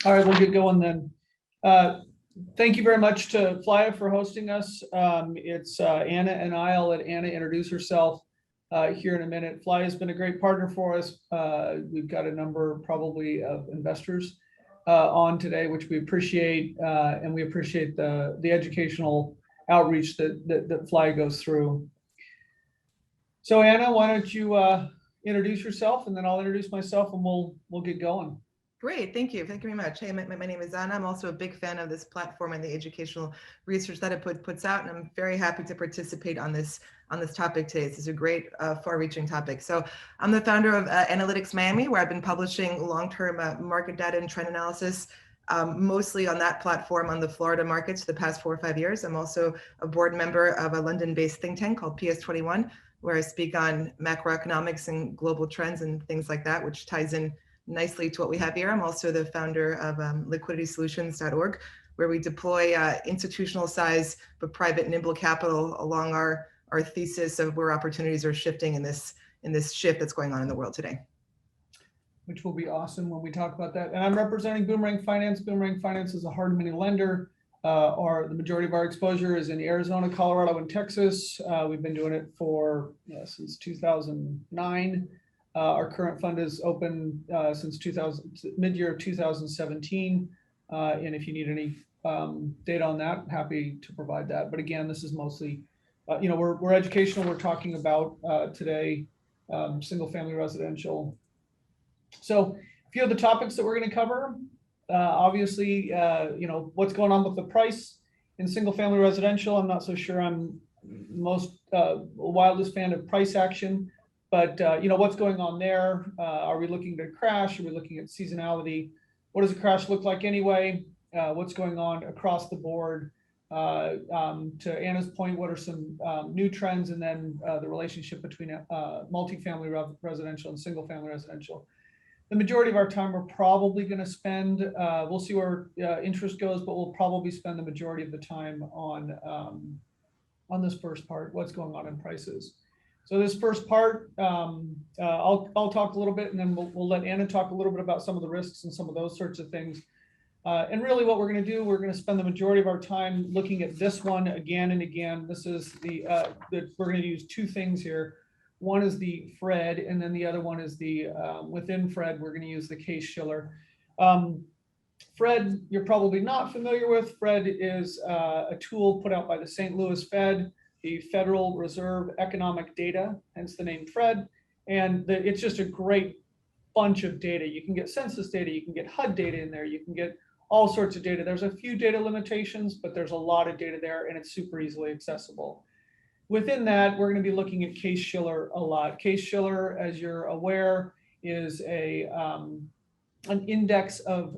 All right, we'll get going then. Thank you very much to Flya for hosting us. It's Anna and I'll let Anna introduce herself here in a minute. Flya has been a great partner for us. We've got a number probably of investors on today, which we appreciate, and we appreciate the educational outreach that Flya goes through. So Anna, why don't you introduce yourself, and then I'll introduce myself, and we'll get going. Great, thank you very much. Hey, my name is Anna. I'm also a big fan of this platform and the educational research that it puts out, and I'm very happy to participate on this topic today. This is a great, far-reaching topic. So I'm the founder of Analytics Miami, where I've been publishing long-term market data and trend analysis, mostly on that platform on the Florida markets for the past 4 or 5 years. I'm also a board member of a London-based think tank called PS21, where I speak on macroeconomics and global trends and things like that, which ties in nicely to what we have here. I'm also the founder of liquiditysolutions.org, where we deploy institutional size but private nimble capital along our thesis of where opportunities are shifting in this shift that's going on in the world today. Which will be awesome when we talk about that. And I'm representing Boomerang Finance. Boomerang Finance is a hard money lender. The majority of our exposure is in Arizona, Colorado, and Texas. We've been doing it for since 2009. Our current fund is open since mid-year of 2017. And if you need any data on that, happy to provide that. But again, this is mostly, we're educational. We're talking about today, single family residential. So a few of the topics that we're going to cover, obviously, what's going on with the price in single family residential. I'm not so sure I'm most wildest fan of price action. But what's going on there? Are we looking to crash? Are we looking at seasonality? What does a crash look like anyway? What's going on across the board? To Anna's point, what are some new trends, and then the relationship between multifamily residential and single family residential? The majority of our time we're probably going to spend, we'll see where interest goes, but we'll probably spend the majority of the time on this first part, what's going on in prices. So this first part, I'll talk a little bit, and then we'll let Anna talk a little bit about some of the risks and some of those sorts of things. And really what we're going to do, we're going to spend the majority of our time looking at this one again and again. This is we're going to use two things here. One is the Fred, and then the other one is the, within Fred, we're going to use the Case-Shiller. Fred, you're probably not familiar with. Fred is a tool put out by the St. Louis Fed, the Federal Reserve Economic Data, hence the name Fred. And it's just a great bunch of data. You can get census data, you can get HUD data in there, you can get all sorts of data. There's a few data limitations, but there's a lot of data there, and it's super easily accessible. Within that, we're going to be looking at Case-Shiller a lot. Case-Shiller, as you're aware, is an index of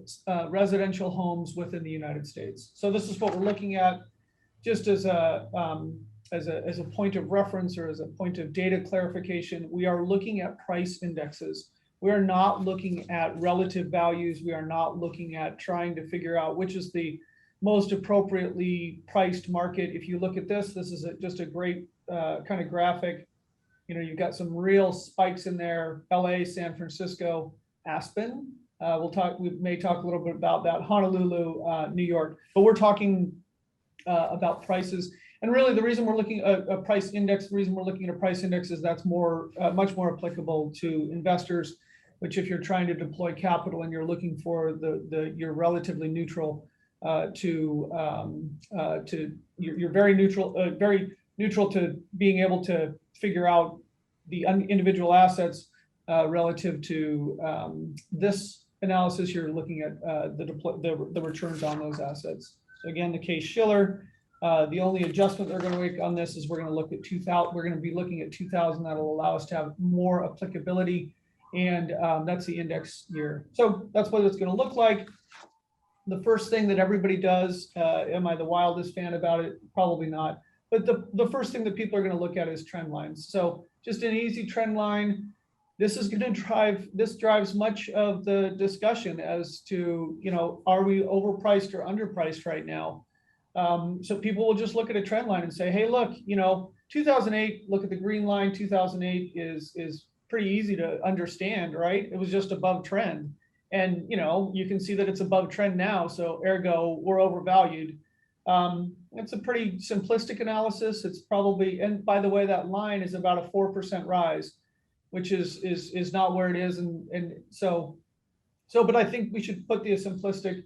residential homes within the United States. So this is what we're looking at just as a point of reference, or as a point of data clarification. We are looking at price indexes. We are not looking at relative values. We are not looking at trying to figure out which is the most appropriately priced market. If you look at this is just a great kind of graphic. You've got some real spikes in there: LA, San Francisco, Aspen. We may talk a little bit about that. Honolulu, New York. But we're talking about prices. And really, the reason we're looking at a price index, the reason we're looking at a price index is that's much more applicable to investors. Which, if you're trying to deploy capital and you're looking for you're relatively neutral you're very neutral to being able to figure out the individual assets relative to this analysis. You're looking at the returns on those assets. So again, the Case-Shiller. The only adjustment they're going to make on this is we're going to look at 2000. We're going to be looking at 2000. That'll allow us to have more applicability, and that's the index year. So that's what it's going to look like. The first thing that everybody does, am I the wildest fan about it? Probably not. But the first thing that people are going to look at is trend lines. So just an easy trend line. This drives much of the discussion as to, are we overpriced or underpriced right now? So people will just look at a trend line and say, hey, look, 2008, look at the green line. 2008 is pretty easy to understand, right? It was just above trend. And, you can see that it's above trend now. So ergo, we're overvalued. It's a pretty simplistic analysis. It's probably, and by the way, that line is about a 4% rise, which is not where it is. And so, but I think we should put the simplistic,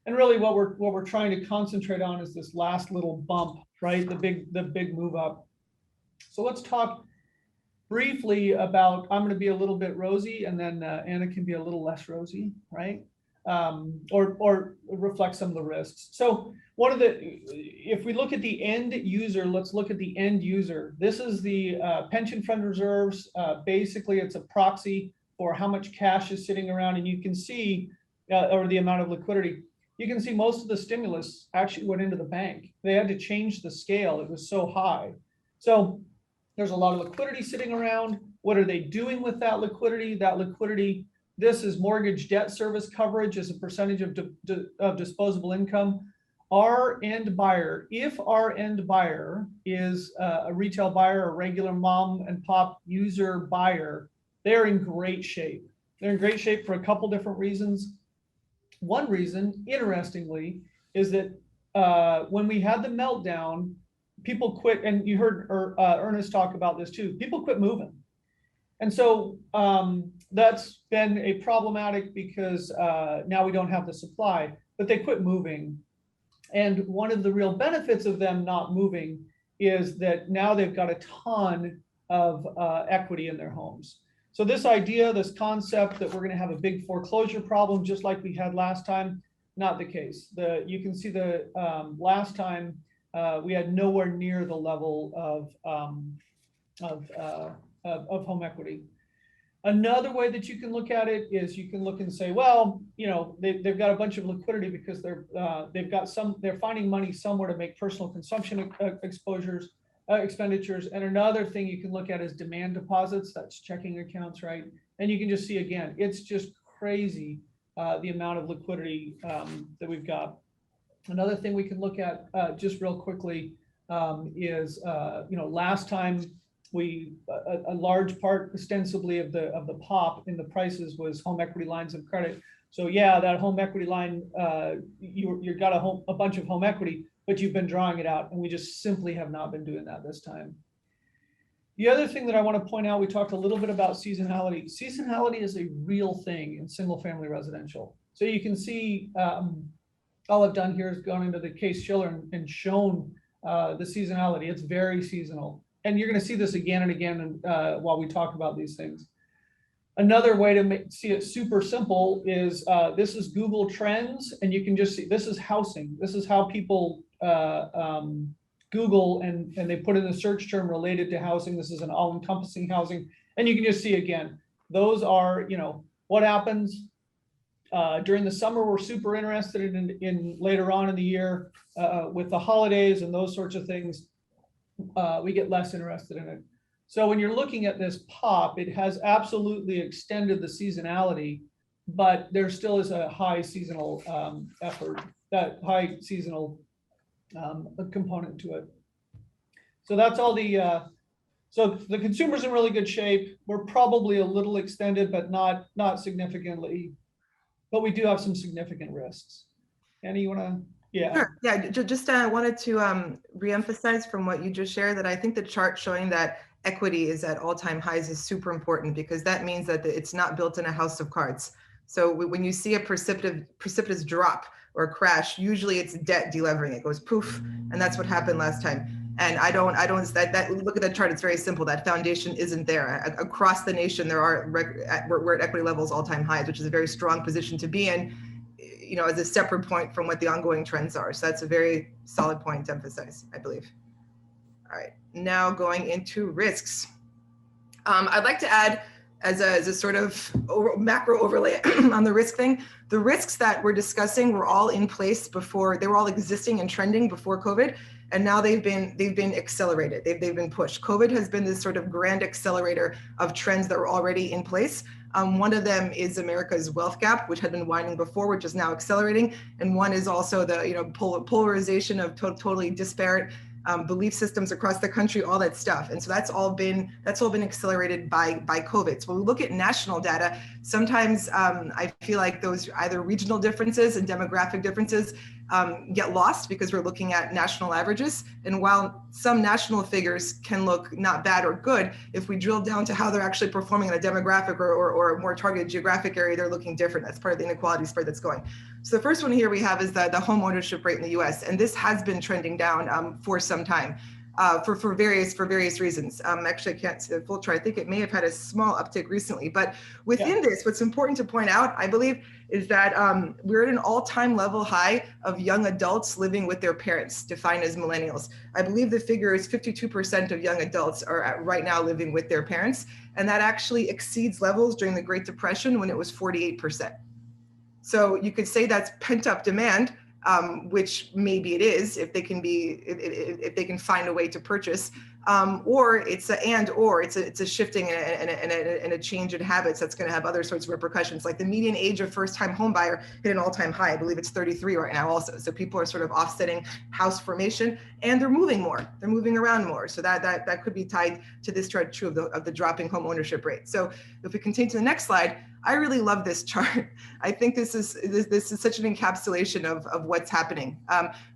and really what we're trying to concentrate on is this last little bump, right? The big move up. So let's talk briefly about, I'm going to be a little bit rosy, and then Anna can be a little less rosy, right? Or reflect some of the risks. So if we look at the end user, let's look at the end user. This is the pension fund reserves. Basically, it's a proxy for how much cash is sitting around, and you can see, or the amount of liquidity. You can see most of the stimulus actually went into the bank. They had to change the scale. It was so high. So there's a lot of liquidity sitting around. What are they doing with that liquidity? That liquidity, this is mortgage debt service coverage as a percentage of disposable income. Our end buyer, if our end buyer is a retail buyer, a regular mom and pop user buyer, they're in great shape. They're in great shape for a couple different reasons. One reason, interestingly, is that when we had the meltdown, people quit, and you heard Ernest talk about this too. People quit moving. And so that's been a problematic because now we don't have the supply, but they quit moving. And one of the real benefits of them not moving is that now they've got a ton of equity in their homes. So this idea, this concept that we're going to have a big foreclosure problem, just like we had last time, not the case. You can see the last time we had nowhere near the level of home equity. Another way that you can look at it is you can look and say, well, they've got a bunch of liquidity because they're finding money somewhere to make personal consumption expenditures. And another thing you can look at is demand deposits. That's checking accounts, right? And you can just see, again, it's just crazy the amount of liquidity that we've got. Another thing we can look at just real quickly is, last time a large part ostensibly of the pop in the prices was home equity lines of credit. So yeah, that home equity line, you've got a bunch of home equity, but you've been drawing it out, and we just simply have not been doing that this time. The other thing that I want to point out, we talked a little bit about seasonality. Seasonality is a real thing in single family residential. So you can see, all I've done here is gone into the case Schiller and shown the seasonality. It's very seasonal. And you're going to see this again and again while we talk about these things. Another way to see it super simple is this is Google Trends, and you can just see this is housing. This is how people Google and they put in the search term related to housing. This is an all-encompassing housing, and you can just see again. Those are what happens during the summer. We're super interested in later on in the year with the holidays and those sorts of things. We get less interested in it. So when you're looking at this pop, it has absolutely extended the seasonality, but there still is a high seasonal effort, that high seasonal component to it. So that's all so the consumer's in really good shape. We're probably a little extended, but not significantly, but we do have some significant risks. Annie, you want to? Yeah. Sure. Yeah. Just wanted to reemphasize from what you just shared that I think the chart showing that equity is at all-time highs is super important, because that means that it's not built in a house of cards. So when you see a precipitous drop or crash, usually it's debt delevering. It goes poof, and that's what happened last time. And look at that chart. It's very simple. That foundation isn't there. Across the nation, we're at equity levels all-time highs, which is a very strong position to be in, as a separate point from what the ongoing trends are. So that's a very solid point to emphasize, I believe. All right, now going into risks. I'd like to add as a sort of macro overlay on the risk thing, the risks that we're discussing were all in place before, they were all existing and trending before COVID. And now they've been accelerated. They've been pushed. COVID has been this sort of grand accelerator of trends that were already in place. One of them is America's wealth gap, which had been widening before, which is now accelerating. And one is also the polarization of totally disparate belief systems across the country, all that stuff. And so that's all been accelerated by COVID. So when we look at national data, sometimes I feel like those either regional differences and demographic differences get lost because we're looking at national averages. And while some national figures can look not bad or good, if we drill down to how they're actually performing in a demographic or a more targeted geographic area, they're looking different. That's part of the inequality spread that's going. So the first one here we have is the home ownership rate in the US. And this has been trending down for some time. For various reasons. Actually, I can't see the full chart. I think it may have had a small uptick recently, but within this, what's important to point out, I believe, is that we're at an all-time level high of young adults living with their parents, defined as millennials. I believe the figure is 52% of young adults are right now living with their parents, and that actually exceeds levels during the Great Depression when it was 48%. So you could say that's pent-up demand, which maybe it is if they can find a way to purchase, or it's a shifting and a change in habits that's going to have other sorts of repercussions. Like the median age of first-time home buyer hit an all-time high. I believe it's 33 right now also. So people are sort of offsetting house formation, and they're moving more. They're moving around more. So that could be tied to this trend too of the dropping home ownership rate. So if we continue to the next slide, I really love this chart. I think this is such an encapsulation of what's happening.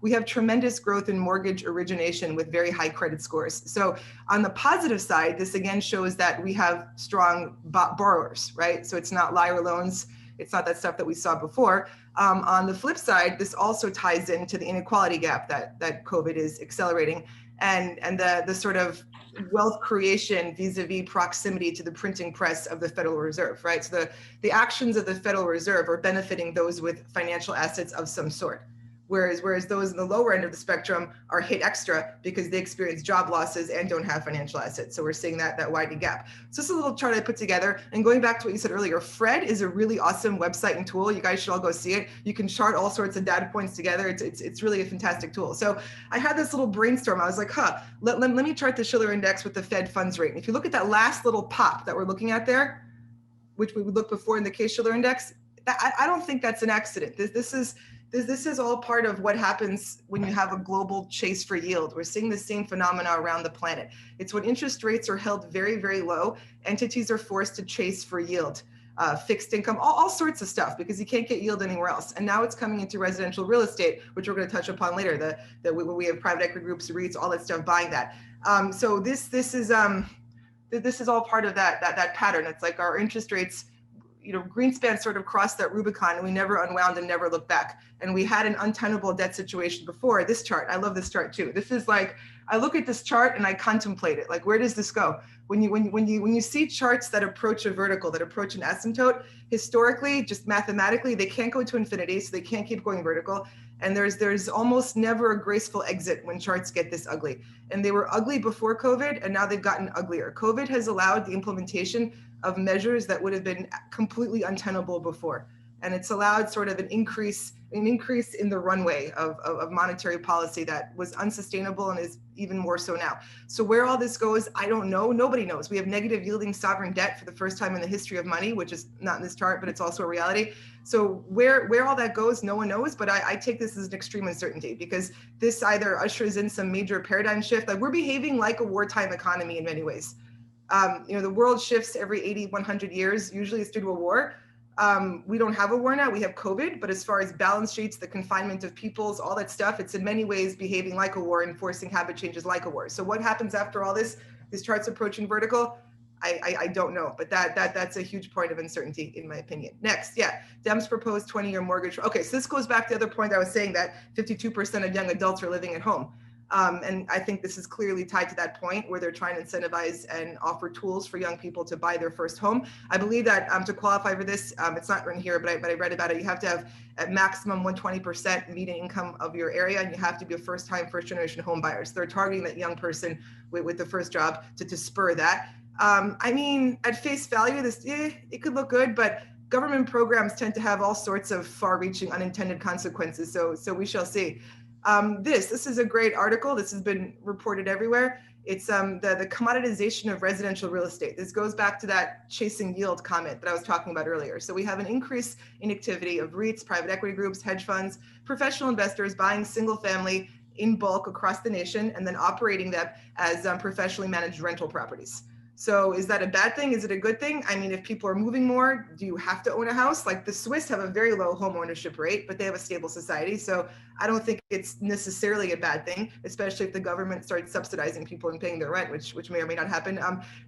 We have tremendous growth in mortgage origination with very high credit scores. So on the positive side, this again shows that we have strong borrowers, right? So it's not liar loans. It's not that stuff that we saw before. On the flip side, this also ties into the inequality gap that COVID is accelerating, and the sort of wealth creation vis-a-vis proximity to the printing press of the Federal Reserve, right? So the actions of the Federal Reserve are benefiting those with financial assets of some sort, whereas those in the lower end of the spectrum are hit extra because they experience job losses and don't have financial assets. So we're seeing that widening gap. So this is a little chart I put together, and going back to what you said earlier, Fred is a really awesome website and tool. You guys should all go see it. You can chart all sorts of data points together. It's really a fantastic tool. So I had this little brainstorm. I was like, let me chart the Shiller Index with the Fed funds rate. And if you look at that last little pop that we're looking at there, which we would look before in the Case-Shiller Index, I don't think that's an accident. This is all part of what happens when you have a global chase for yield. We're seeing the same phenomena around the planet. It's when interest rates are held very, very low, entities are forced to chase for yield, fixed income, all sorts of stuff, because you can't get yield anywhere else. And now it's coming into residential real estate, which we're going to touch upon later. We have private equity groups, REITs, all that stuff buying that. So this is all part of that pattern. It's like our interest rates, Greenspan sort of crossed that Rubicon, and we never unwound and never looked back. And we had an untenable debt situation before. This chart, I love this chart too. This is like, I look at this chart and I contemplate it. Like, where does this go? When you see charts that approach a vertical, that approach an asymptote, historically, just mathematically, they can't go to infinity, so they can't keep going vertical. And there's almost never a graceful exit when charts get this ugly. And they were ugly before COVID, and now they've gotten uglier. COVID has allowed the implementation of measures that would have been completely untenable before. And it's allowed sort of an increase in the runway of monetary policy that was unsustainable and is even more so now. So where all this goes, I don't know. Nobody knows. We have negative yielding sovereign debt for the first time in the history of money, which is not in this chart, but it's also a reality. So where all that goes, no one knows. But I take this as an extreme uncertainty, because this either ushers in some major paradigm shift. Like, we're behaving like a wartime economy in many ways. The world shifts every 80, 100 years. Usually it's due to a war. We don't have a war now, we have COVID, but as far as balance sheets, the confinement of peoples, all that stuff, it's in many ways behaving like a war and forcing habit changes like a war. So what happens after all this, these charts approaching vertical? I don't know, but that's a huge point of uncertainty in my opinion. Next, Demps proposed 20-year mortgage. Okay, so this goes back to the other point I was saying, that 52% of young adults are living at home. And I think this is clearly tied to that point where they're trying to incentivize and offer tools for young people to buy their first home. I believe that to qualify for this, it's not written here, but I read about it. You have to have at maximum 120% median income of your area, and you have to be a first generation home buyer. So they're targeting that young person with the first job to spur that. I mean, at face value, this it could look good, but government programs tend to have all sorts of far-reaching unintended consequences. So we shall see. This is a great article. This has been reported everywhere. It's the commoditization of residential real estate. This goes back to that chasing yield comment that I was talking about earlier. So we have an increase in activity of REITs, private equity groups, hedge funds, professional investors buying single family in bulk across the nation and then operating them as professionally managed rental properties. So is that a bad thing? Is it a good thing? I mean, if people are moving more, do you have to own a house? Like the Swiss have a very low home ownership rate, but they have a stable society. So I don't think it's necessarily a bad thing, especially if the government starts subsidizing people and paying their rent, which may or may not happen.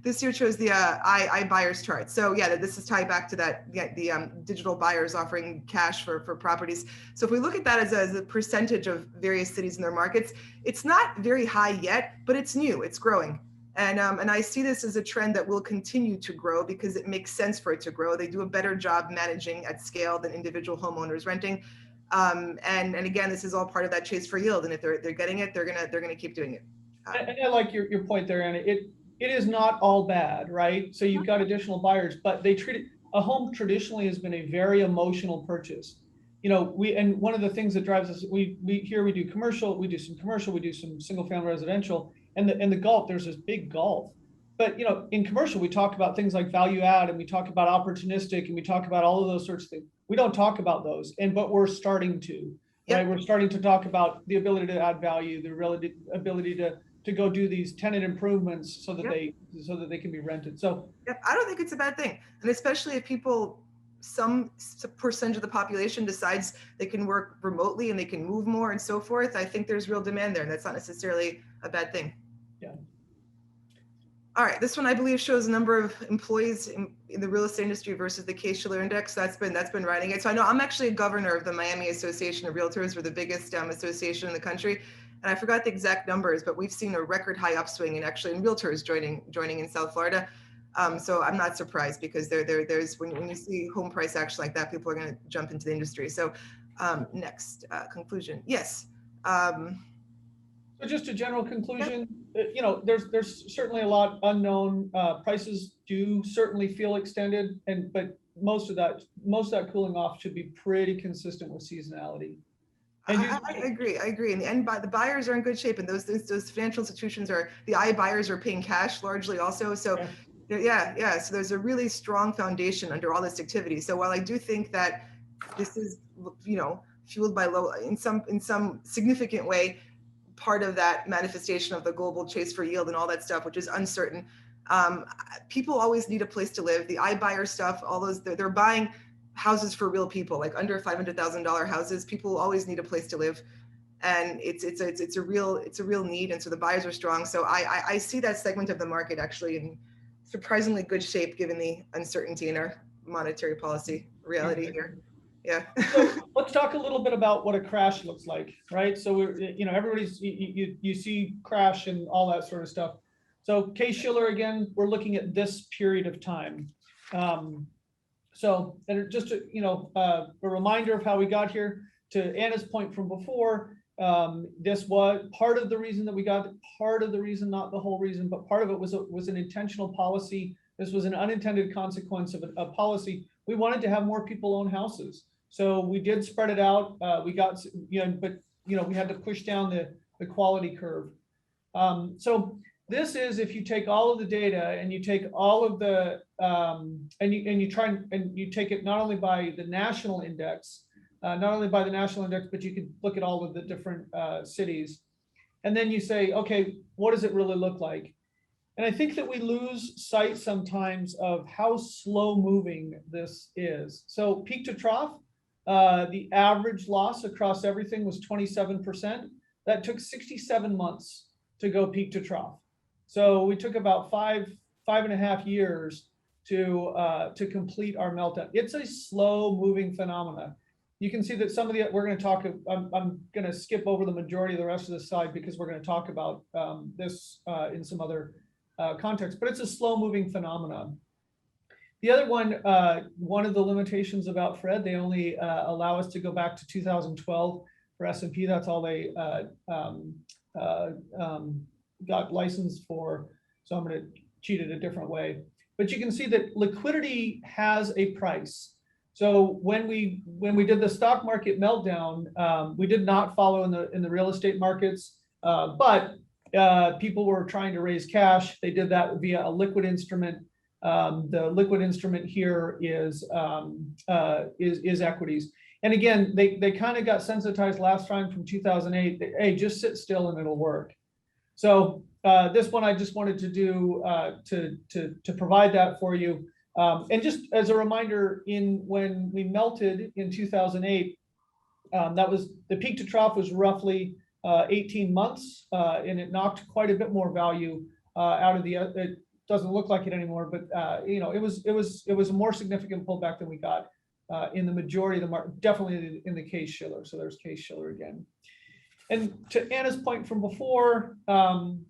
This year shows the iBuyers chart. So yeah, this is tied back to that, the digital buyers offering cash for properties. So if we look at that as a percentage of various cities and their markets, it's not very high yet, but it's new, it's growing. And I see this as a trend that will continue to grow because it makes sense for it to grow. They do a better job managing at scale than individual homeowners renting. And again, this is all part of that chase for yield. And if they're getting it, they're gonna keep doing it. And I like your point there, Anna. It is not all bad, right? So you've got additional buyers, but they treat it, a home traditionally has been a very emotional purchase. You know, and one of the things that drives us, we do commercial, we do some single family residential. And the Gulf, there's this big gulf. But you know, in commercial, we talk about things like value add, and we talk about opportunistic, and we talk about all of those sorts of things. We don't talk about those, but we're starting to, right? We're starting to talk about the ability to add value, the ability to go do these tenant improvements so that they can be rented. So I don't think it's a bad thing, and especially if some percentage of the population decides they can work remotely and they can move more and so forth. I think there's real demand there, and that's not necessarily a bad thing. Yeah. All right, this one I believe shows a number of employees in the real estate industry versus the Case-Shiller index. That's been riding it. So I know I'm actually a governor of the Miami Association of Realtors. We're the biggest association in the country, and I forgot the exact numbers, but we've seen a record high upswing in realtors joining in South Florida. So I'm not surprised because there's when you see home price action like that, people are going to jump into the industry. So next conclusion, yes. So just a general conclusion, you know, there's certainly a lot unknown. Prices do certainly feel extended, but most of that cooling off should be pretty consistent with seasonality. I agree. And the buyers are in good shape, and those financial institutions the iBuyers are paying cash largely also. So yeah. So there's a really strong foundation under all this activity. So while I do think that this is, you know, fueled by low in some significant way, part of that manifestation of the global chase for yield and all that stuff, which is uncertain. People always need a place to live. The iBuyer stuff, all those, they're buying houses for real people, like under $500,000 houses. People always need a place to live, and it's a real need. And so the buyers are strong. So I see that segment of the market actually in surprisingly good shape given the uncertainty in our monetary policy reality here. Yeah. So let's talk a little bit about what a crash looks like, right? So everybody's, you see crash and all that sort of stuff. So Case-Shiller, again, we're looking at this period of time. So and just a reminder of how we got here. To Anna's point from before, this was part of the reason that we got, part of the reason, not the whole reason, but part of it was an intentional policy. This was an unintended consequence of a policy. We wanted to have more people own houses. So we did spread it out. We got, but we had to push down the quality curve. So this is, if you take all of the data and you take all of the, and you take it not only by the national index, but you can look at all of the different cities. And then you say, okay, what does it really look like? And I think that we lose sight sometimes of how slow moving this is. So peak to trough, the average loss across everything was 27%. That took 67 months to go peak to trough. So we took about five and a half years to complete our meltdown. It's a slow moving phenomena. You can see that we're going to talk, I'm going to skip over the majority of the rest of this slide because we're going to talk about this in some other context, but it's a slow moving phenomenon. The other one of the limitations about Fred, they only allow us to go back to 2012 for S&P. That's all they got licensed for. So I'm going to cheat it a different way. But you can see that liquidity has a price. So when we did the stock market meltdown, we did not follow in the real estate markets, but people were trying to raise cash. They did that via a liquid instrument. The liquid instrument here is equities. And again, they kind of got sensitized last time from 2008. Hey, just sit still and it'll work. So this one I just wanted to do to provide that for you. And just as a reminder, when we melted in 2008, that was the peak to trough was roughly 18 months, and it knocked quite a bit more value out of the. It doesn't look like it anymore, but it was a more significant pullback than we got in the majority of the market, definitely in the case Schiller. So there's case Schiller again. And to Anna's point from before,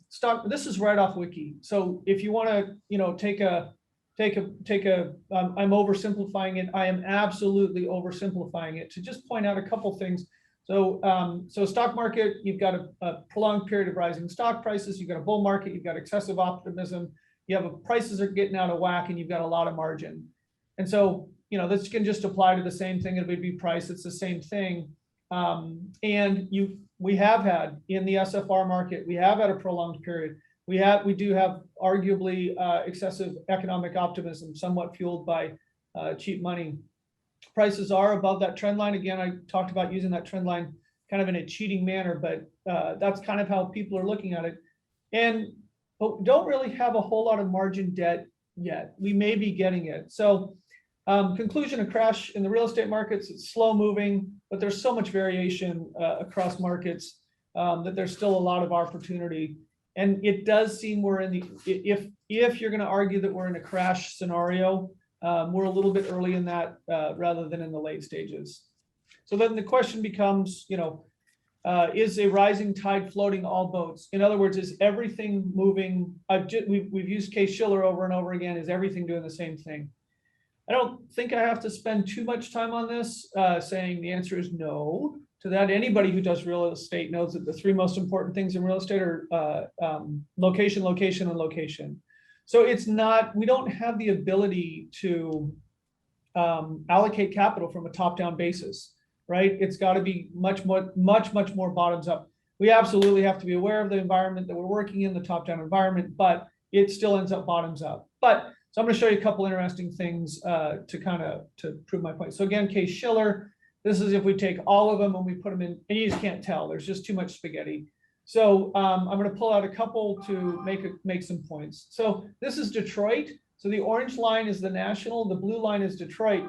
stock. This is right off Wiki. So if you want to, take a. I'm oversimplifying it. I am absolutely oversimplifying it to just point out a couple things. So, stock market, you've got a prolonged period of rising stock prices. You've got a bull market. You've got excessive optimism. You have prices are getting out of whack, and you've got a lot of margin. And so, this can just apply to the same thing. It would be price. It's the same thing. We have had in the SFR market, we have had a prolonged period. We do have arguably excessive economic optimism, somewhat fueled by cheap money. Prices are above that trend line. Again, I talked about using that trend line kind of in a cheating manner, but that's kind of how people are looking at it. But don't really have a whole lot of margin debt yet. We may be getting it. So conclusion, a crash in the real estate markets. It's slow moving, but there's so much variation across markets that there's still a lot of opportunity. And it does seem we're in the, if you're going to argue that we're in a crash scenario, we're a little bit early in that rather than in the late stages. So then the question becomes, is a rising tide floating all boats? In other words, is everything moving? We've used case Schiller over and over again. Is everything doing the same thing? I don't think I have to spend too much time on this, saying the answer is no. To that, anybody who does real estate knows that the three most important things in real estate are location, location, and location. So it's not, we don't have the ability to allocate capital from a top-down basis, right? It's got to be much more bottoms up. We absolutely have to be aware of the environment that we're working in, the top-down environment, but it still ends up bottoms up. But so I'm going to show you a couple interesting things to prove my point. So again, case Schiller. This is if we take all of them and we put them in, and you just can't tell. There's just too much spaghetti. So I'm going to pull out a couple to make some points. So this is Detroit. So the orange line is the national. The blue line is Detroit.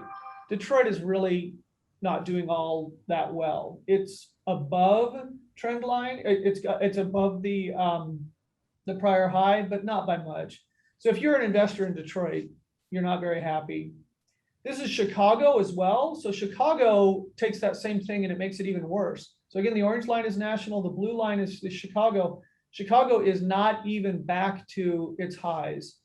Detroit is really not doing all that well. It's above trend line. It's above the prior high, but not by much. So if you're an investor in Detroit, you're not very happy. This is Chicago as well. So Chicago takes that same thing and it makes it even worse. So again, the orange line is national. The blue line is Chicago. Chicago is not even back to its highs.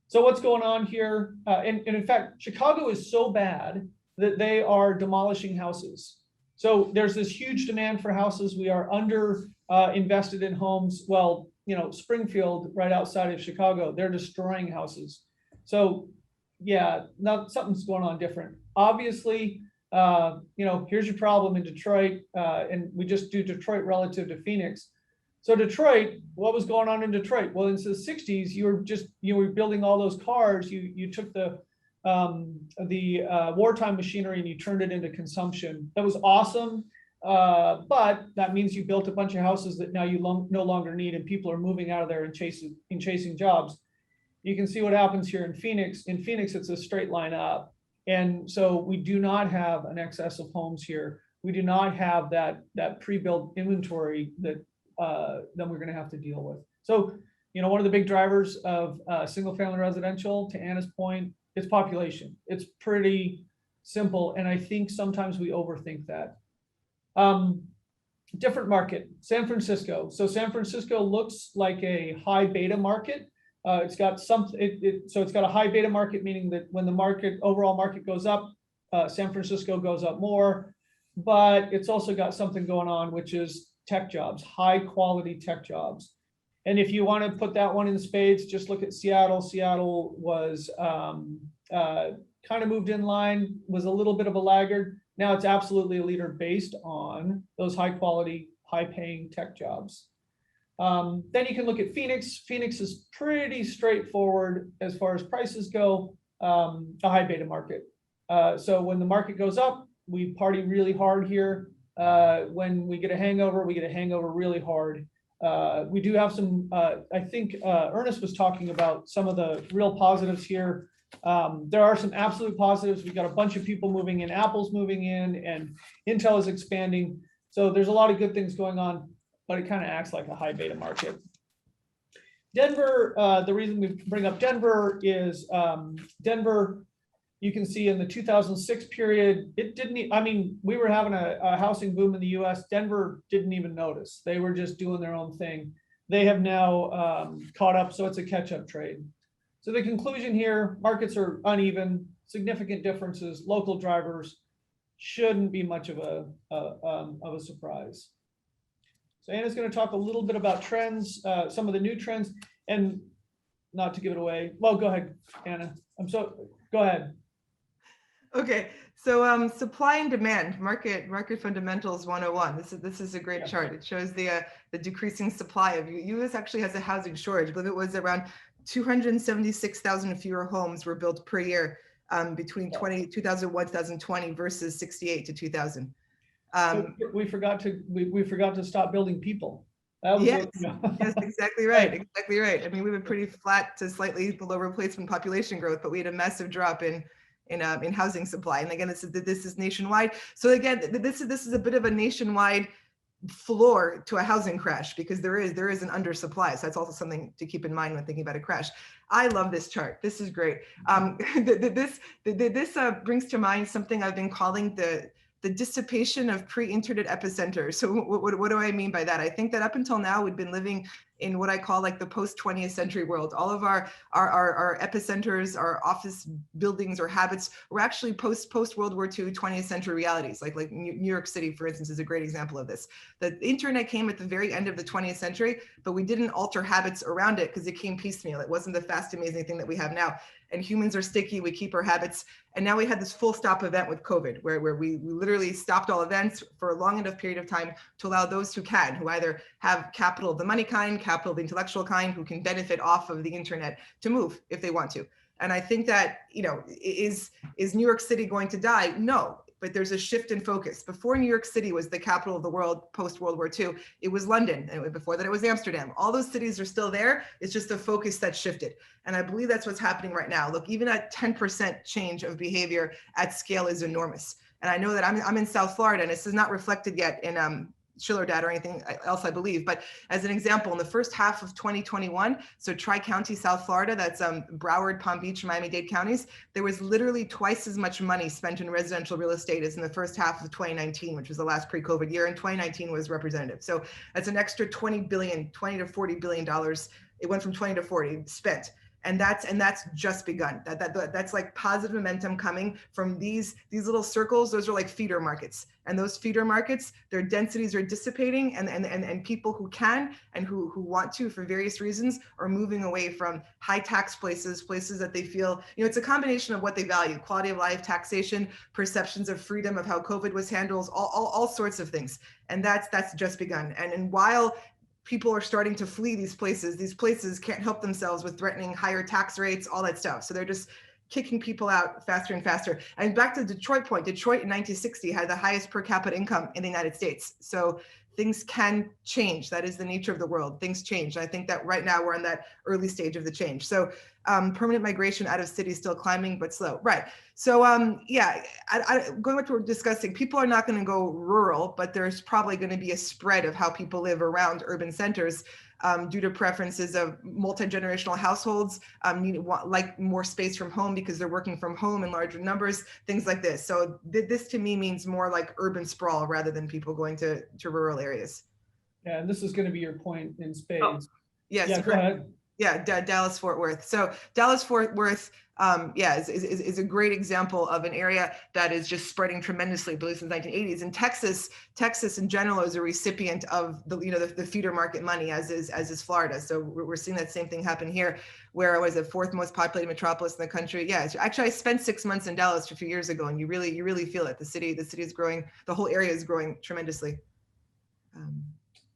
So what's going on here? And in fact, Chicago is so bad that they are demolishing houses. So there's this huge demand for houses. We are under invested in homes. Well, Springfield, right outside of Chicago, they're destroying houses. So yeah, now something's going on different. Obviously, here's your problem in Detroit, and we just do Detroit relative to Phoenix. So Detroit, what was going on in Detroit? Well, in the 60s, you were building all those cars. You took the wartime machinery and you turned it into consumption. That was awesome, but that means you built a bunch of houses that now you no longer need, and people are moving out of there and chasing jobs. You can see what happens here in Phoenix. In Phoenix, it's a straight line up. And so we do not have an excess of homes here. We do not have that pre-built inventory that we're going to have to deal with. So, one of the big drivers of single family residential, to Anna's point, is population. It's pretty simple. And I think sometimes we overthink that. Different market, San Francisco. So San Francisco looks like a high beta market. It's got it's got a high beta market, meaning that when the overall market goes up, San Francisco goes up more, but it's also got something going on, which is tech jobs, high quality tech jobs. And if you want to put that one in spades, just look at Seattle. Seattle was kind of moved in line, was a little bit of a laggard. Now it's absolutely a leader based on those high quality, high paying tech jobs. Then you can look at Phoenix. Phoenix is pretty straightforward as far as prices go, a high beta market. So when the market goes up, we party really hard here. When we get a hangover, we get a hangover really hard. We do have some, I think Ernest was talking about some of the real positives here. There are some absolute positives. We've got a bunch of people moving in, Apple's moving in, and Intel is expanding. So there's a lot of good things going on, but it kind of acts like a high beta market. Denver, the reason we bring up Denver is Denver, you can see in the 2006 period, it didn't, I mean, we were having a housing boom in the US. Denver didn't even notice. They were just doing their own thing. They have now caught up, so it's a catch-up trade. So the conclusion here, markets are uneven, significant differences, local drivers shouldn't be much of a surprise. So Anna's going to talk a little bit about trends, some of the new trends, and not to give it away. Well, go ahead, Anna. Go ahead. Okay, so supply and demand, market fundamentals 101. This is a great chart. It shows the decreasing supply of U.S. actually has a housing shortage. I believe it was around 276,000 fewer homes were built per year between 2001 2020 versus 68 to 2000. We forgot to stop building people. That was yes, yes, exactly right, exactly right. I mean, we were pretty flat to slightly below replacement population growth, but we had a massive drop in housing supply. And again, this is nationwide. So again, this is a bit of a nationwide floor to a housing crash because there is an undersupply. So that's also something to keep in mind when thinking about a crash. I love this chart. This is great. This brings to mind something I've been calling the dissipation of pre-internet epicenters. So what do I mean by that? I think that up until now, we've been living in what I call like the post-20th century world. All of our epicenters, our office buildings or habits were actually post-World War II 20th century realities. Like New York City, for instance, is a great example of this. The internet came at the very end of the 20th century, but we didn't alter habits around it because it came piecemeal. It wasn't the fast, amazing thing that we have now. And humans are sticky, we keep our habits. And now we had this full stop event with COVID, where we literally stopped all events for a long enough period of time to allow those who can, who either have capital of the money kind, capital of the intellectual kind, who can benefit off of the internet to move if they want to. And I think that, is New York City going to die? No, but there's a shift in focus. Before New York City was the capital of the world post-World War II, it was London, and before that it was Amsterdam. All those cities are still there. It's just the focus that shifted. And I believe that's what's happening right now. Look, even at 10% change of behavior at scale is enormous. And I know that I'm in South Florida, and this is not reflected yet in Schiller data or anything else, I believe. But as an example, in the first half of 2021, so Tri-County, South Florida, that's Broward, Palm Beach, Miami-Dade counties, there was literally twice as much money spent in residential real estate as in the first half of 2019, which was the last pre-COVID year, and 2019 was representative. So that's an extra $20 to $40 billion. It went from 20 to 40 spent. And that's just begun. That's like positive momentum coming from these little circles. Those are like feeder markets, and those feeder markets, their densities are dissipating, and people who can and who want to for various reasons are moving away from high tax places that they feel, it's a combination of what they value: quality of life, taxation, perceptions of freedom, of how COVID was handled, all sorts of things. And that's just begun. And while people are starting to flee these places can't help themselves with threatening higher tax rates, all that stuff. So they're just kicking people out faster and faster. And back to the Detroit point, Detroit in 1960 had the highest per capita income in the United States. So things can change. That is the nature of the world. Things change. And I think that right now we're in that early stage of the change. So permanent migration out of cities still climbing, but slow. Right. So going back to what we're discussing, people are not going to go rural, but there's probably going to be a spread of how people live around urban centers due to preferences of multi-generational households, like more space from home because they're working from home in larger numbers, things like this. So this to me means more like urban sprawl rather than people going to rural areas. Yeah, and this is going to be your point in spades. Oh, yes, yeah, go ahead. Yeah, Dallas Fort Worth. So Dallas Fort Worth, is a great example of an area that is just spreading tremendously, I believe, since the 1980s. And Texas in general is a recipient of the feeder market money, as is Florida. So we're seeing that same thing happen here, where it was the fourth most populated metropolis in the country. Yeah, actually, I spent 6 months in Dallas a few years ago, and you really feel it. The city is growing. The whole area is growing tremendously.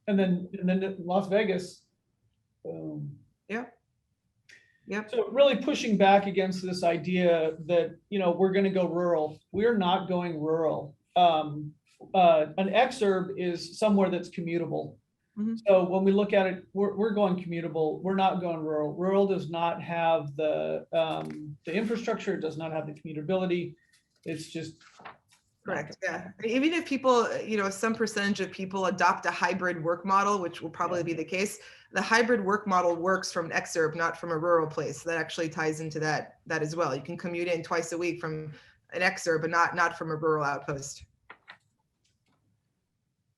And then Las Vegas. Yep. So really pushing back against this idea that, we're going to go rural. We're not going rural. an exurb is somewhere that's commutable. So when we look at it, we're going commutable. We're not going rural. Rural does not have the infrastructure. It does not have the commutability. It's just correct. Yeah. Even if people, some percentage of people adopt a hybrid work model, which will probably be the case, the hybrid work model works from an exurb, not from a rural place. So that actually ties into that as well. You can commute in twice a week from an exurb, but not from a rural outpost.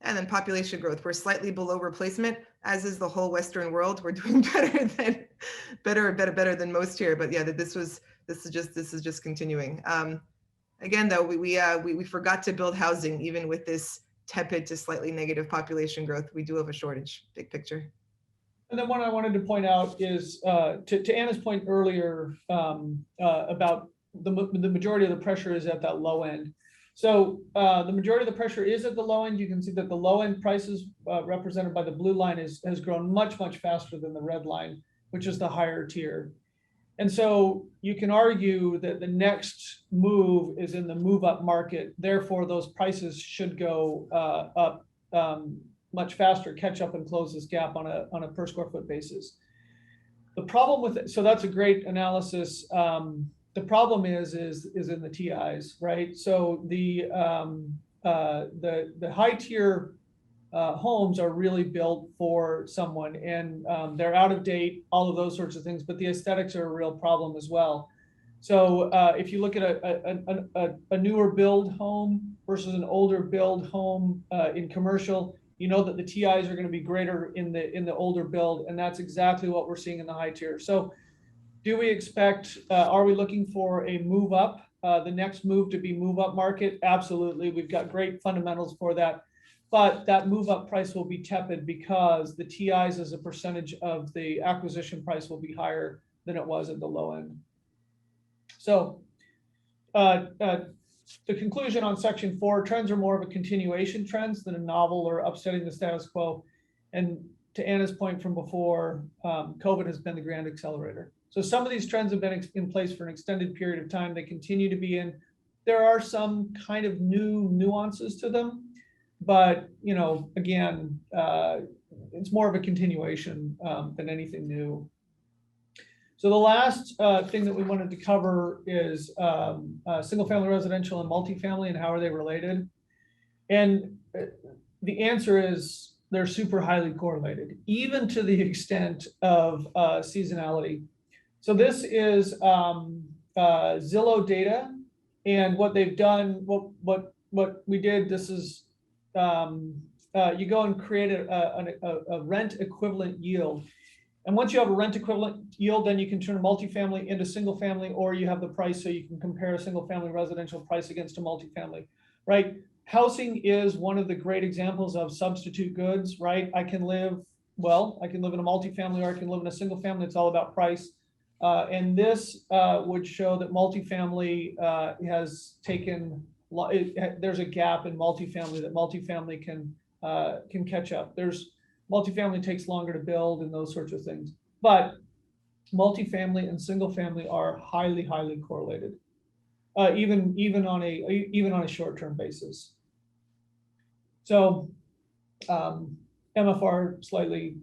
And then population growth, we're slightly below replacement, as is the whole Western world. We're doing better than most here. But yeah, this is just continuing. Again, though, we forgot to build housing, even with this tepid to slightly negative population growth. We do have a shortage, big picture. And then what I wanted to point out is to Anna's point earlier about the majority of the pressure is at that low end. So the majority of the pressure is at the low end. You can see that the low end prices represented by the blue line has grown much faster than the red line, which is the higher tier. And so you can argue that the next move is in the move up market. Therefore, those prices should go up much faster, catch up and close this gap on a per square foot basis. The problem with it, so that's a great analysis. The problem is in the TIs, right? So the high tier homes are really built for someone, and they're out of date, all of those sorts of things, but the aesthetics are a real problem as well. So if you look at a newer build home versus an older build home in commercial, you know that the TIs are going to be greater in the older build, and that's exactly what we're seeing in the high tier. So do we expect, are we looking for a move up, the next move to be move up market? Absolutely. We've got great fundamentals for that. But that move up price will be tepid because the TIs as a percentage of the acquisition price will be higher than it was at the low end. So the conclusion on section 4, trends are more of a continuation trends than a novel or upsetting the status quo. And to Anna's point from before, COVID has been the grand accelerator. So some of these trends have been in place for an extended period of time. They continue to be in. There are some kind of new nuances to them, but again, it's more of a continuation than anything new. So the last thing that we wanted to cover is single family residential and multifamily and how are they related? And the answer is they're super highly correlated, even to the extent of seasonality. So this is Zillow data, and what they've done, what we did, this is you go and create a rent equivalent yield. And once you have a rent equivalent yield, then you can turn a multifamily into single family, or you have the price so you can compare a single family residential price against a multifamily, right? Housing is one of the great examples of substitute goods, right? I can live in a multifamily, or I can live in a single family. It's all about price. And this would show that multifamily has taken, there's a gap in multifamily that multifamily can catch up. Multifamily takes longer to build and those sorts of things, but multifamily and single family are highly correlated, even on a short-term basis. So MFR slightly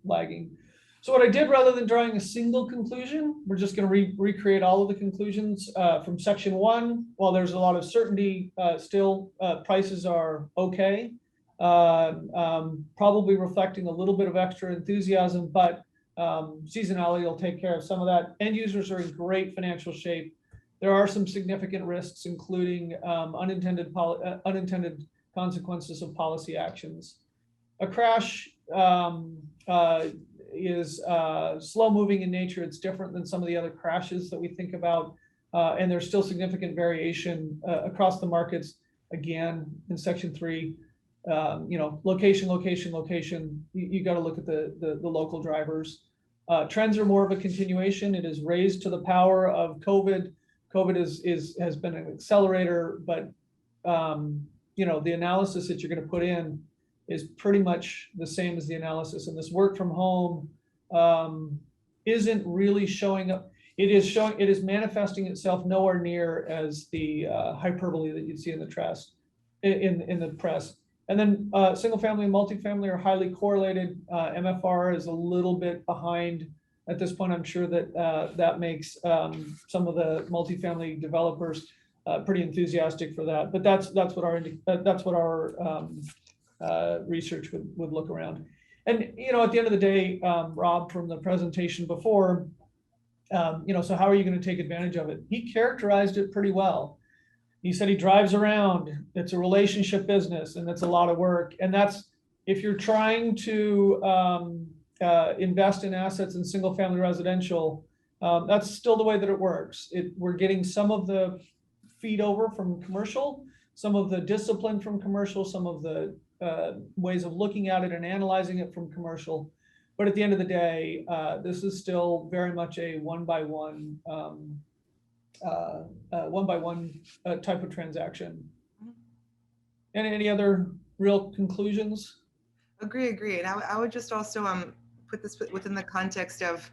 lagging. So what I did, rather than drawing a single conclusion, we're just going to recreate all of the conclusions from section 1. While there's a lot of certainty, still prices are okay. Probably reflecting a little bit of extra enthusiasm, but seasonality will take care of some of that. End users are in great financial shape. There are some significant risks, including unintended consequences of policy actions. A crash is slow moving in nature. It's different than some of the other crashes that we think about. And there's still significant variation across the markets. Again, in section 3, location. You got to look at the local drivers. Trends are more of a continuation. It is raised to the power of COVID. COVID has been an accelerator, but the analysis that you're going to put in is pretty much the same as the analysis. And this work from home isn't really showing up. it is showing, it is manifesting itself nowhere near as the hyperbole that you'd see in the press, in the press. And then single family and multifamily are highly correlated. MFR is a little bit behind at this point. I'm sure that that makes some of the multifamily developers pretty enthusiastic for that. But that's what our research would look around. And you know, at the end of the day, Rob, from the presentation before, you know, so how are you going to take advantage of it? He characterized it pretty well. He said he drives around. It's a relationship business, and it's a lot of work. And that's, if you're trying to invest in assets in single family residential, that's still the way that it works. We're getting some of the feed over from commercial, some of the discipline from commercial, some of the ways of looking at it and analyzing it from commercial. But at the end of the day, this is still very much a one-by-one type of transaction. And any other real conclusions? Agree. And I would just also put this within the context of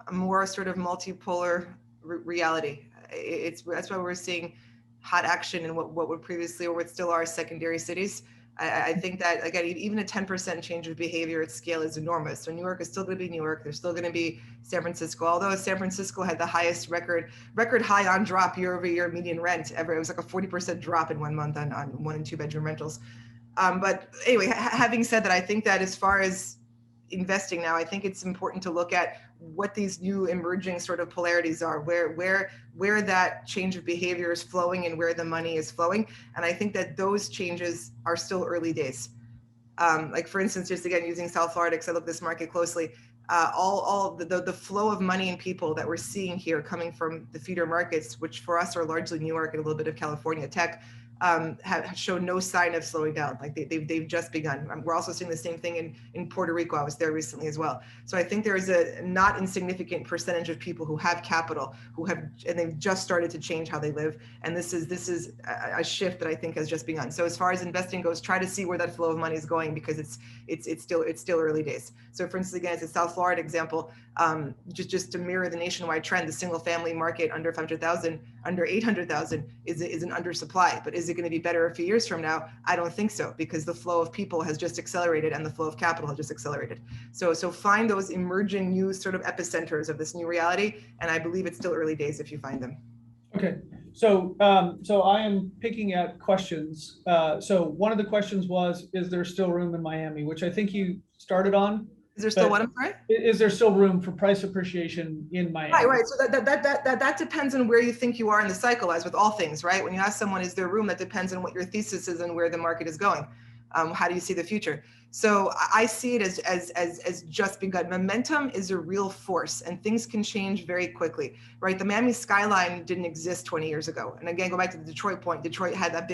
a more sort of multipolar reality. That's why we're seeing hot action in what were previously, or what still are, secondary cities. I think that, again, even a 10% change of behavior at scale is enormous. So New York is still going to be New York. There's still going to be San Francisco, although San Francisco had the highest record high on drop year-over-year median rent ever. It was like a 40% drop in 1 month on 1 and 2 bedroom rentals. But anyway, having said that, I think that as far as investing now, I think it's important to look at what these new emerging sort of polarities are, where that change of behavior is flowing and where the money is flowing. And I think that those changes are still early days. Like for instance, just again, using South Florida, because I look at this market closely, all the flow of money and people that we're seeing here coming from the feeder markets, which for us are largely New York and a little bit of California tech, have shown no sign of slowing down. Like they've just begun. We're also seeing the same thing in Puerto Rico. I was there recently as well. So I think there is a not insignificant percentage of people who have capital, and they've just started to change how they live. And this is a shift that I think has just begun. So as far as investing goes, try to see where that flow of money is going, because it's still early days. So for instance, again, it's a South Florida example, just to mirror the nationwide trend, the single family market under 500,000, under 800,000 is an undersupply. But is it going to be better a few years from now? I don't think so, because the flow of people has just accelerated and the flow of capital has just accelerated. So find those emerging new sort of epicenters of this new reality, and I believe it's still early days if you find them. Okay, so I am picking at questions. So one of the questions was, is there still room in Miami, which I think you started on. Is there still what, I'm sorry? Is there still room for price appreciation in Miami? Right. So that depends on where you think you are in the cycle, as with all things, right? When you ask someone, is there room, that depends on what your thesis is and where the market is going. How do you see the future? So I see it as just begun. Momentum is a real force, and things can change very quickly, right? The Miami skyline didn't exist 20 years ago. And again, go back to the Detroit point. Detroit had that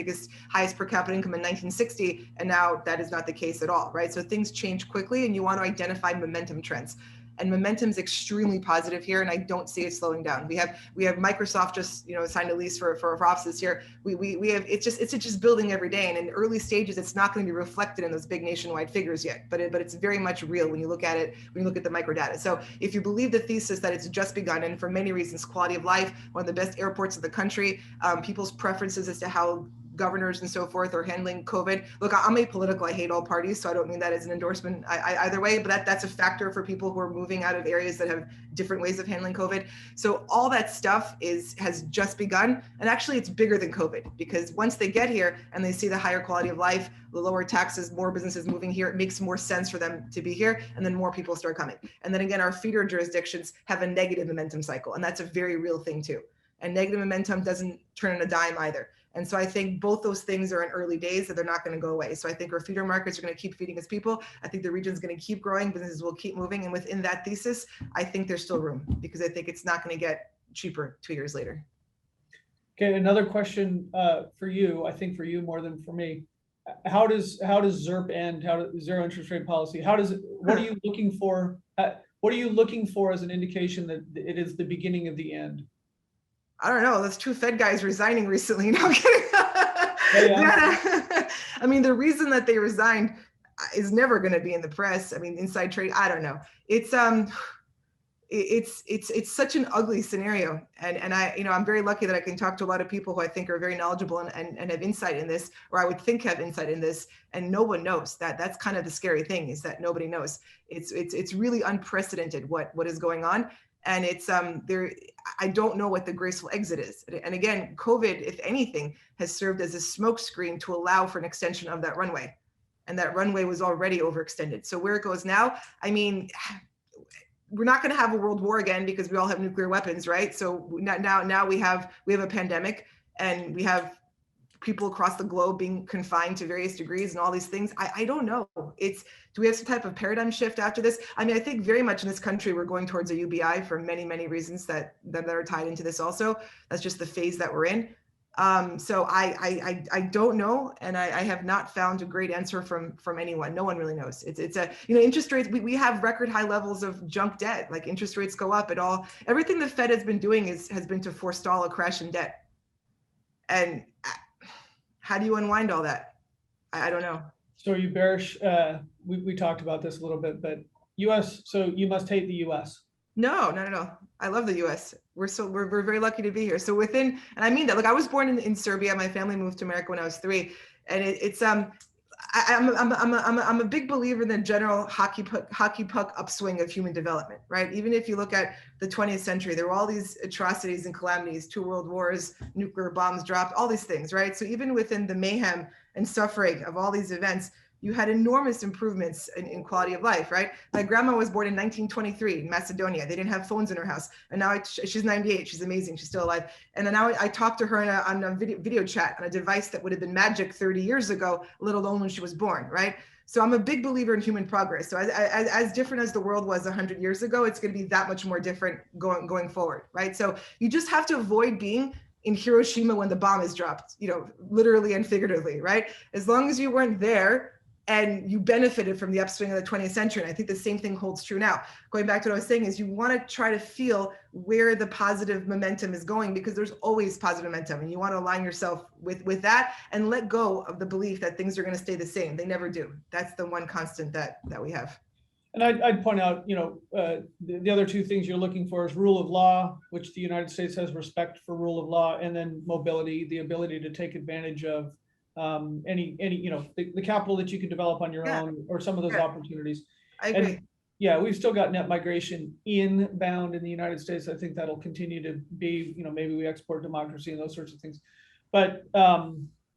highest per capita income in 1960, and now that is not the case at all, right? So things change quickly, and you want to identify momentum trends. And momentum is extremely positive here, and I don't see it slowing down. We have Microsoft just signed a lease for offices here. We have it's just building every day, and in early stages, it's not going to be reflected in those big nationwide figures yet. But it's very much real when you look at it, when you look at the micro data. So if you believe the thesis that it's just begun, and for many reasons, quality of life, one of the best airports in the country, people's preferences as to how governors and so forth are handling COVID. Look, I'm apolitical. I hate all parties, so I don't mean that as an endorsement either way, but that's a factor for people who are moving out of areas that have different ways of handling COVID. So all that stuff has just begun. And actually it's bigger than COVID, because once they get here and they see the higher quality of life, the lower taxes, more businesses moving here, it makes more sense for them to be here. And then more people start coming. And then again, our feeder jurisdictions have a negative momentum cycle. And that's a very real thing too. And negative momentum doesn't turn on a dime either. And so I think both those things are in early days, that they're not going to go away. So I think our feeder markets are going to keep feeding us people. I think the region is going to keep growing. Businesses will keep moving. And within that thesis, I think there's still room, because I think it's not going to get cheaper 2 years later. Okay, another question for you, I think for you more than for me. How does ZIRP end? How does zero interest rate policy? What are you looking for? What are you looking for as an indication that it is the beginning of the end? I don't know. Those 2 Fed guys resigning recently. No, I'm kidding. Yeah. I mean, the reason that they resigned is never going to be in the press. I mean, inside trade, I don't know. It's it's such an ugly scenario. And I, I'm very lucky that I can talk to a lot of people who I think are very knowledgeable and have insight in this, or I would think have insight in this, and no one knows. That's kind of the scary thing, is that nobody knows. It's really unprecedented what is going on. And it's there, I don't know what the graceful exit is. And again, COVID, if anything, has served as a smokescreen to allow for an extension of that runway. And that runway was already overextended. So where it goes now, I mean, we're not going to have a world war again because we all have nuclear weapons, right? So now we have a pandemic, and we have people across the globe being confined to various degrees and all these things. I don't know. Do we have some type of paradigm shift after this? I mean, I think very much in this country, we're going towards a UBI for many, many reasons that are tied into this also. That's just the phase that we're in. So I don't know, and I have not found a great answer from anyone. No one really knows. It's a, interest rates, we have record high levels of junk debt. Like, interest rates go up at all. Everything the Fed has been doing has been to forestall a crash in debt. And how do you unwind all that? I don't know. So are you bearish? We talked about this a little bit, but US, so you must hate the US. No. I love the US. We're very lucky to be here. So and I mean that, like, I was born in Serbia. My family moved to America when I was 3. And I'm a big believer in the general hockey puck upswing of human development, right? Even if you look at the 20th century, there were all these atrocities and calamities, 2 world wars, nuclear bombs dropped, all these things, right? So even within the mayhem and suffering of all these events, you had enormous improvements in quality of life, right? My grandma was born in 1923 in Macedonia. They didn't have phones in her house. And now she's 98. She's amazing. She's still alive. And then now I talked to her on a video chat on a device that would have been magic 30 years ago, let alone when she was born, right? So I'm a big believer in human progress. So as different as the world was 100 years ago, it's going to be that much more different going forward, right? So you just have to avoid being in Hiroshima when the bomb is dropped, literally and figuratively, right? As long as you weren't there, and you benefited from the upswing of the 20th century. And I think the same thing holds true now. Going back to what I was saying, is you want to try to feel where the positive momentum is going, because there's always positive momentum, and you want to align yourself with that and let go of the belief that things are going to stay the same. They never do. That's the one constant that we have. And I'd point out, the other 2 things you're looking for is rule of law, which the United States has respect for rule of law, and then mobility, the ability to take advantage of any the capital that you can develop on your own, or some of those opportunities. I agree. And yeah, we've still got net migration inbound in the United States. I think that'll continue to be, maybe we export democracy and those sorts of things. But I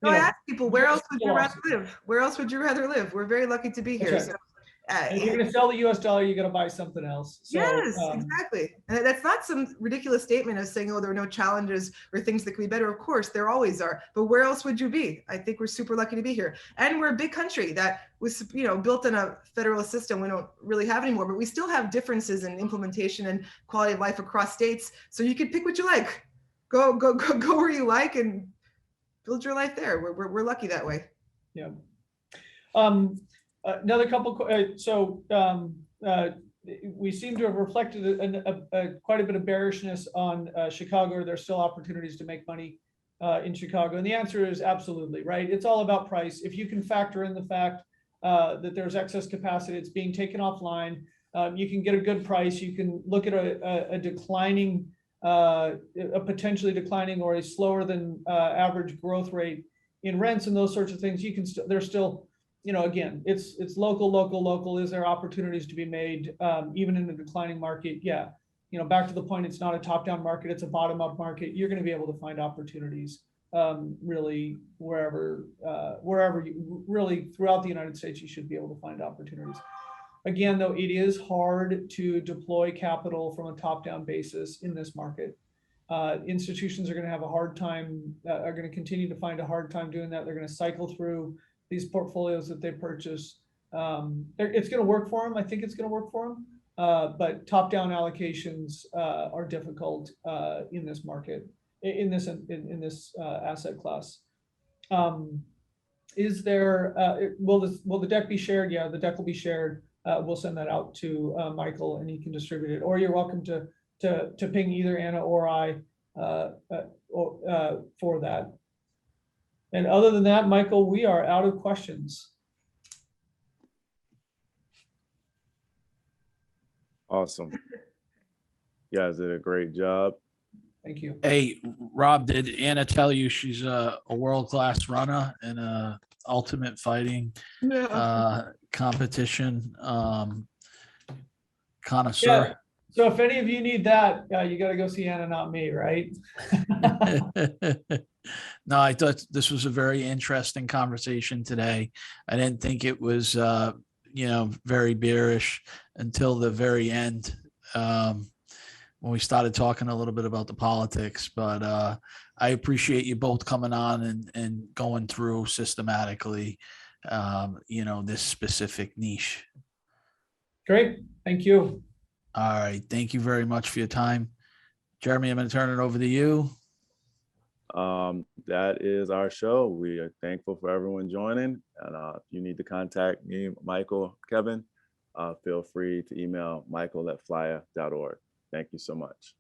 ask people, where else would you rather live? Where else would you rather live? We're very lucky to be here. Right. So, if you're going to sell the US dollar, you got to buy something else. So, yes, exactly. And that's not some ridiculous statement of saying, oh, there are no challenges or things that could be better. Of course, there always are. But where else would you be? I think we're super lucky to be here. And we're a big country that was, built in a federalist system we don't really have anymore, but we still have differences in implementation and quality of life across states. So you can pick what you like. Go where you like and build your life there. We're lucky that way. Yeah. Another couple, we seem to have reflected quite a bit of bearishness on Chicago. There's still opportunities to make money in Chicago, and the answer is absolutely, right? It's all about price. If you can factor in the fact that there's excess capacity, it's being taken offline, you can get a good price. You can look at a declining, a potentially declining or a slower than average growth rate in rents and those sorts of things. You can there's still, again, it's local. Is there opportunities to be made even in a declining market? Yeah. Back to the point, it's not a top-down market, it's a bottom-up market. You're going to be able to find opportunities really wherever you really throughout the United States. You should be able to find opportunities. Again, though, it is hard to deploy capital from a top-down basis in this market. Institutions are going to have a hard time, are going to continue to find a hard time doing that. They're going to cycle through these portfolios that they purchase. It's going to work for them. I think it's going to work for them. But top-down allocations are difficult in this market, in this asset class. Is there? Will the deck be shared? Yeah, the deck will be shared. We'll send that out to Michael, and he can distribute it. Or you're welcome to ping either Anna or I for that. And other than that, Michael, we are out of questions. Awesome. You guys did a great job. Thank you. Hey, Rob, did Anna tell you she's a world-class runner in a ultimate fighting competition connoisseur? Yeah. So if any of you need that, you got to go see Anna, not me, right? No, I thought this was a very interesting conversation today. I didn't think it was, very bearish until the very end, when we started talking a little bit about the politics. But I appreciate you both coming on and going through systematically, this specific niche. Great. Thank you. All right. Thank you very much for your time. Jeremy, I'm going to turn it over to you. That is our show. We are thankful for everyone joining. And if you need to contact me, Michael, Kevin, feel free to email michael@flyer.org. Thank you so much.